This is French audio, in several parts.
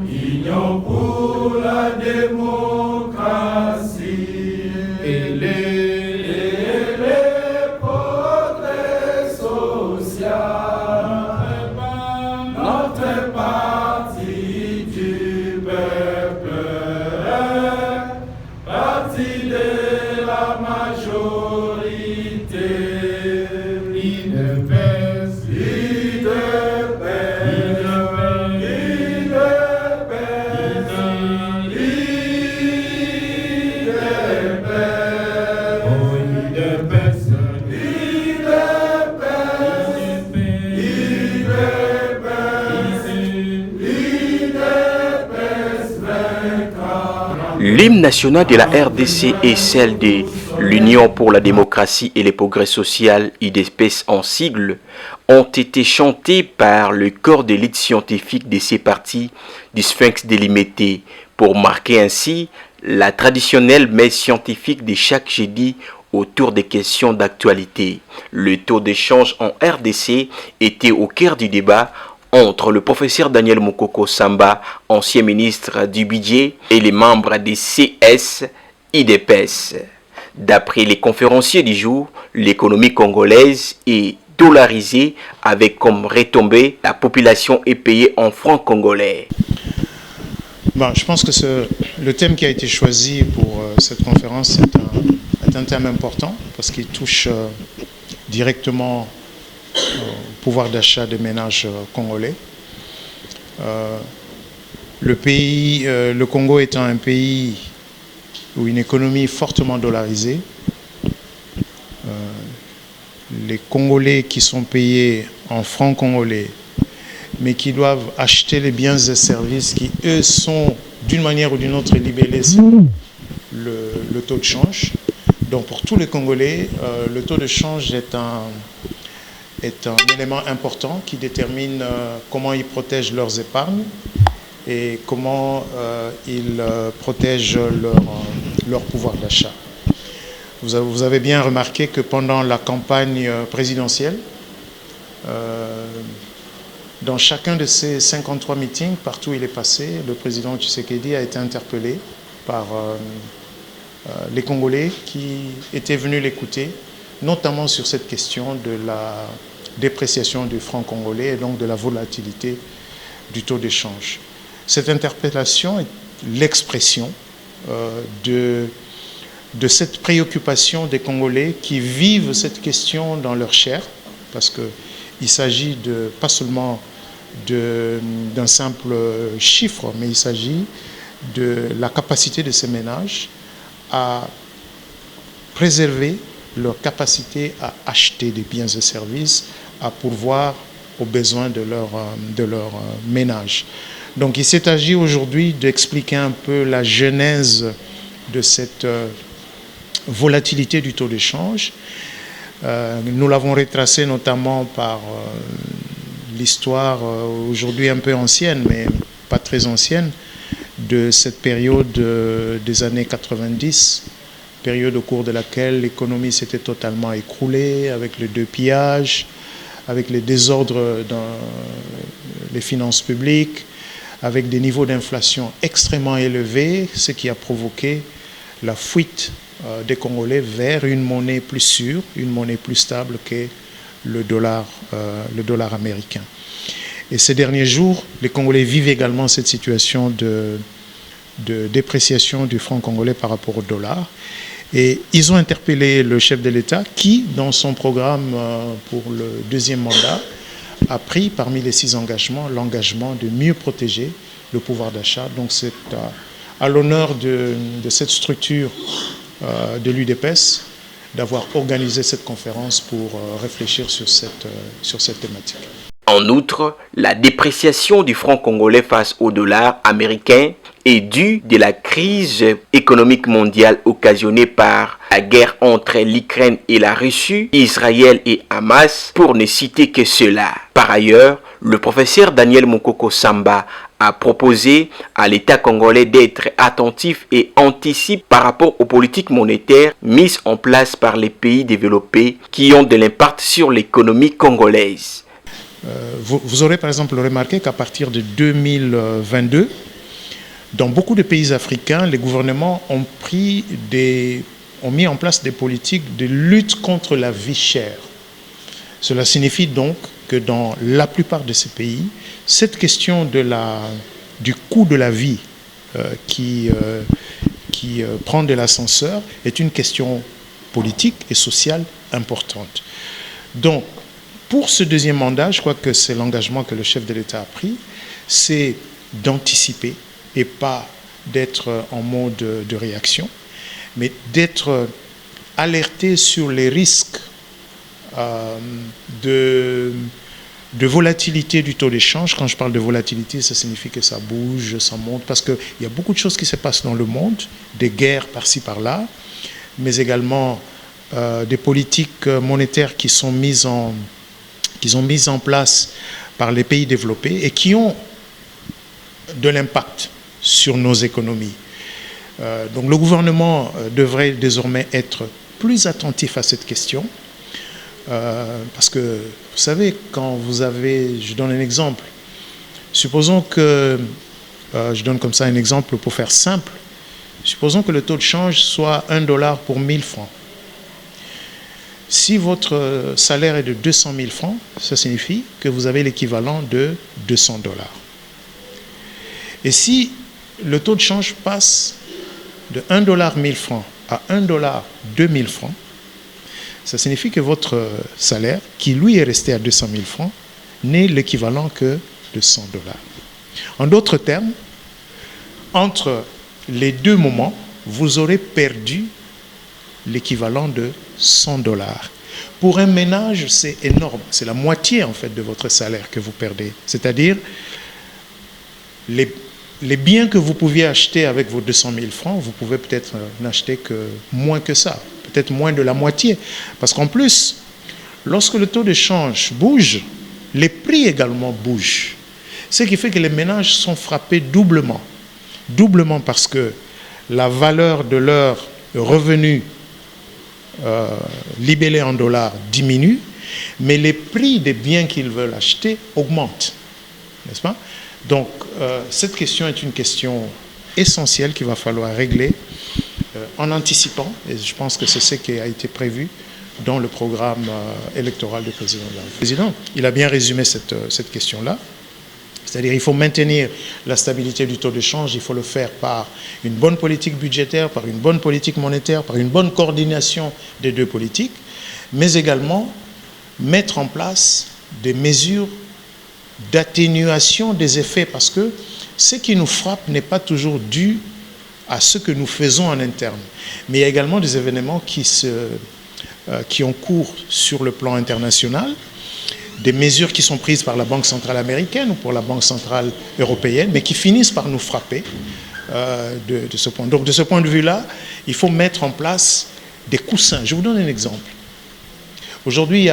Union pour la démocratie et les progrès sociaux. Notre parti du peuple, parti de la majorité, L'hymne national de la RDC et celle de l'Union pour la démocratie et les progrès sociaux, UDPS en sigle, ont été chantés par le corps d'élite scientifique de ces partis du Sphinx délimité pour marquer ainsi la traditionnelle messe scientifique de chaque jeudi autour des questions d'actualité. Le taux d'échange en RDC était au cœur du débat entre le professeur Daniel Mukoko Samba, ancien ministre du budget, et les membres des CS UDPS. D'après les conférenciers du jour, l'économie congolaise est dollarisée avec comme retombée la population est payée en francs congolais. Bon, je pense que le thème qui a été choisi pour cette conférence est un thème important parce qu'il touche directement au pouvoir d'achat des ménages congolais. Le Congo étant un pays où une économie fortement dollarisée, les Congolais qui sont payés en francs congolais, mais qui doivent acheter les biens et services qui, eux, sont d'une manière ou d'une autre libellés sur le taux de change. Donc pour tous les Congolais, le taux de change est un élément important qui détermine comment ils protègent leurs épargnes et comment ils protègent leur pouvoir d'achat. Vous avez bien remarqué que pendant la campagne présidentielle, dans chacun de ces 53 meetings, partout où il est passé, le président Tshisekedi a été interpellé par les Congolais qui étaient venus l'écouter, notamment sur cette question de la dépréciation du franc congolais et donc de la volatilité du taux d'échange. Cette interpellation est l'expression de cette préoccupation des Congolais qui vivent cette question dans leur chair, parce qu'il s'agit pas seulement d'un simple chiffre, mais il s'agit de la capacité de ces ménages à préserver leur capacité à acheter des biens et services, à pourvoir aux besoins de leur ménage. Donc il s'est agi aujourd'hui d'expliquer un peu la genèse de cette volatilité du taux d'échange. Nous l'avons retracé notamment par l'histoire aujourd'hui un peu ancienne, mais pas très ancienne, de cette période des années 90, période au cours de laquelle l'économie s'était totalement écroulée, avec le dépillage, avec les désordres dans les finances publiques, avec des niveaux d'inflation extrêmement élevés, ce qui a provoqué la fuite des Congolais vers une monnaie plus sûre, une monnaie plus stable qu'est le dollar américain. Et ces derniers jours, les Congolais vivent également cette situation de dépréciation du franc congolais par rapport au dollar. Et ils ont interpellé le chef de l'État qui, dans son programme pour le deuxième mandat, a pris parmi les 6 engagements l'engagement de mieux protéger le pouvoir d'achat. Donc c'est à l'honneur de cette structure de l'UDPS d'avoir organisé cette conférence pour réfléchir sur cette thématique. En outre, la dépréciation du franc congolais face au dollar américain est due de la crise économique mondiale occasionnée par la guerre entre l'Ukraine et la Russie, Israël et Hamas, pour ne citer que cela. Par ailleurs, le professeur Daniel Mukoko Samba a proposé à l'État congolais d'être attentif et anticipe par rapport aux politiques monétaires mises en place par les pays développés qui ont de l'impact sur l'économie congolaise. Vous aurez par exemple remarqué qu'à partir de 2022, dans beaucoup de pays africains, les gouvernements ont mis en place des politiques de lutte contre la vie chère. Cela signifie donc que dans la plupart de ces pays, cette question du coût de la vie qui prend de l'ascenseur est une question politique et sociale importante. Donc, pour ce deuxième mandat, je crois que c'est l'engagement que le chef de l'État a pris, c'est d'anticiper et pas d'être en mode de réaction, mais d'être alerté sur les risques de volatilité du taux d'échange. Quand je parle de volatilité, ça signifie que ça bouge, ça monte, parce qu'il y a beaucoup de choses qui se passent dans le monde, des guerres par-ci par-là, mais également des politiques monétaires qui sont mises en place par les pays développés et qui ont de l'impact sur nos économies. Donc le gouvernement devrait désormais être plus attentif à cette question, parce que, vous savez, quand vous avez, je donne un exemple, supposons que, je donne comme ça un exemple pour faire simple, supposons que le taux de change soit $1 pour 1000 francs. Si votre salaire est de 200 000 francs, ça signifie que vous avez l'équivalent de $200. Et si le taux de change passe de $1 1000 francs à $1 2000 francs, ça signifie que votre salaire, qui lui est resté à 200 000 francs, n'est l'équivalent que de $100. En d'autres termes, entre les deux moments, vous aurez perdu l'équivalent de $100. Pour un ménage, c'est énorme. C'est la moitié, en fait, de votre salaire que vous perdez. C'est-à-dire, les biens que vous pouviez acheter avec vos 200 000 francs, vous pouvez peut-être n'acheter que moins que ça, peut-être moins de la moitié. Parce qu'en plus, lorsque le taux de change bouge, les prix également bougent. Ce qui fait que les ménages sont frappés doublement. Doublement parce que la valeur de leurs revenus libellés en dollars diminue, mais les prix des biens qu'ils veulent acheter augmentent. N'est-ce pas? Donc, cette question est une question essentielle qu'il va falloir régler en anticipant, et je pense que c'est ce qui a été prévu dans le programme électoral du président de la République. Le président, il a bien résumé cette question-là. C'est-à-dire qu'il faut maintenir la stabilité du taux de change, il faut le faire par une bonne politique budgétaire, par une bonne politique monétaire, par une bonne coordination des deux politiques, mais également mettre en place des mesures d'atténuation des effets, parce que ce qui nous frappe n'est pas toujours dû à ce que nous faisons en interne. Mais il y a également des événements qui ont cours sur le plan international, des mesures qui sont prises par la Banque centrale américaine ou pour la Banque centrale européenne, mais qui finissent par nous frapper de ce point. Donc de ce point de vue-là, il faut mettre en place des coussins. Je vous donne un exemple. Aujourd'hui,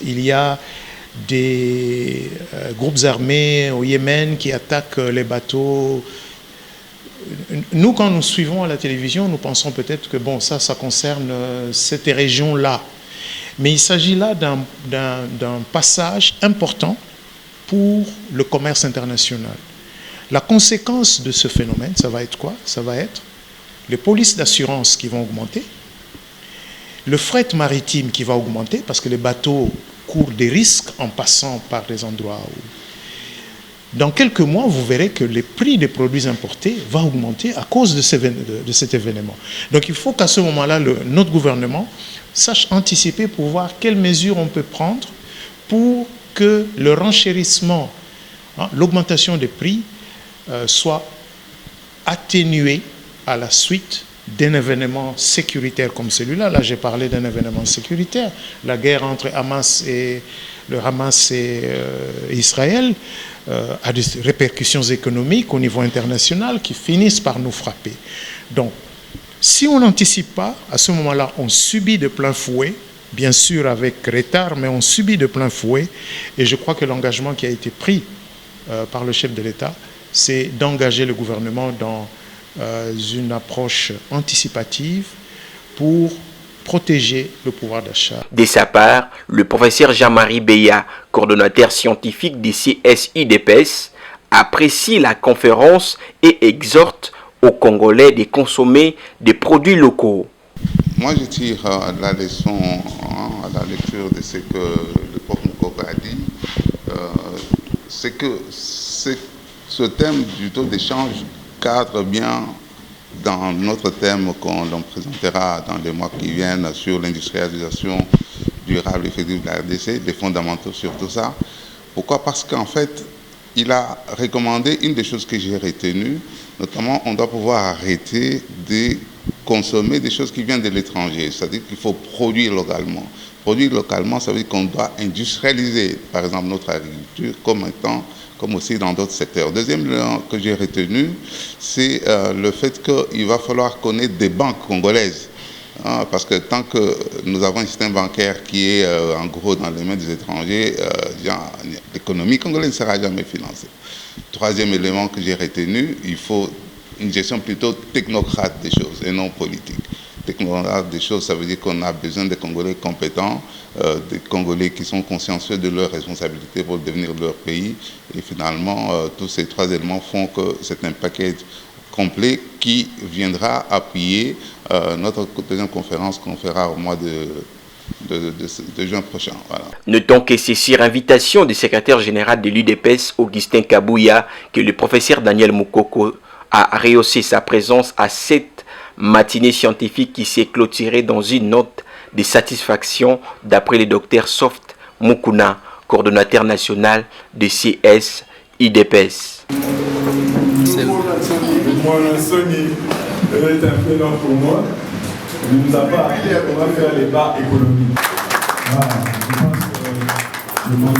il y a des groupes armés au Yémen qui attaquent les bateaux. Nous, quand nous suivons à la télévision, nous pensons peut-être que bon, ça concerne cette région-là. Mais il s'agit là d'un passage important pour le commerce international. La conséquence de ce phénomène, ça va être quoi? Ça va être les polices d'assurance qui vont augmenter, le fret maritime qui va augmenter parce que les bateaux courent des risques en passant par des endroits où... Dans quelques mois, vous verrez que les prix des produits importés vont augmenter à cause de cet événement. Donc il faut qu'à ce moment-là, notre gouvernement sache anticiper pour voir quelles mesures on peut prendre pour que le renchérissement, l'augmentation des prix soit atténuée à la suite d'un événement sécuritaire comme celui-là. Là, j'ai parlé d'un événement sécuritaire, la guerre entre le Hamas et Israël a des répercussions économiques au niveau international qui finissent par nous frapper. Donc, si on n'anticipe pas, à ce moment-là, on subit de plein fouet, bien sûr avec retard, mais on subit de plein fouet. Et je crois que l'engagement qui a été pris par le chef de l'État, c'est d'engager le gouvernement dans une approche anticipative pour protéger le pouvoir d'achat. De sa part, le professeur Jean-Marie Beya, coordonnateur scientifique des CSIDPS, apprécie la conférence et exhorte aux Congolais de consommer des produits locaux. Moi, je tire la leçon à la lecture de ce que le prof Moukoko a dit. C'est que ce thème du taux d'échange cadre bien dans notre thème qu'on présentera dans les mois qui viennent sur l'industrialisation durable effective de la RDC, les fondamentaux sur tout ça. Pourquoi? Parce qu'en fait, il a recommandé une des choses que j'ai retenues, notamment on doit pouvoir arrêter de consommer des choses qui viennent de l'étranger, c'est-à-dire qu'il faut produire localement. Produire localement, ça veut dire qu'on doit industrialiser, par exemple, notre agriculture comme aussi dans d'autres secteurs. Deuxième que j'ai retenu, c'est le fait qu'il va falloir connaître des banques congolaises. Parce que tant que nous avons un système bancaire qui est en gros dans les mains des étrangers, l'économie congolaise ne sera jamais financée. Troisième élément que j'ai retenu, il faut une gestion plutôt technocrate des choses et non politique. Technocrate des choses, ça veut dire qu'on a besoin de Congolais compétents, des Congolais qui sont consciencieux de leurs responsabilités pour le devenir de leur pays. Et finalement, tous ces trois éléments font que c'est un paquet complet qui viendra appuyer notre deuxième conférence qu'on fera au mois de juin prochain. Voilà. Notons que c'est sur invitation du secrétaire général de l'UDPS, Augustin Kabouya, que le professeur Daniel Moukoko a rehaussé sa présence à cette matinée scientifique qui s'est clôturée dans une note de satisfaction d'après le docteur Soft Mukuna, coordonnateur national de CSIDPS. Moi, Sony, elle est un peu long pour moi. Il ne nous a pas appris comment faire les bas économiques. Voilà, je pense que